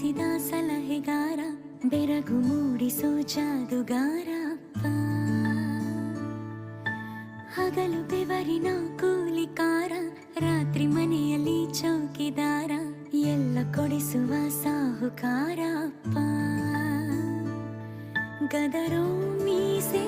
ಬೆಳೆಸಿದ ಸಲಹೆಗಾರ, ಬೆರಗು ಮೂಡಿಸೋ ಜಾದುಗಾರ ಅಪ್ಪ. ಹಗಲು ಬೆವರಿನ ಕೂಲಿಕಾರ, ರಾತ್ರಿ ಮನೆಯಲ್ಲಿ ಚೌಕಿದಾರ, ಎಲ್ಲ ಕೊಡಿಸುವ ಸಾಹುಕಾರ ಅಪ್ಪ. ಗದರೋ ಮೀಸೆ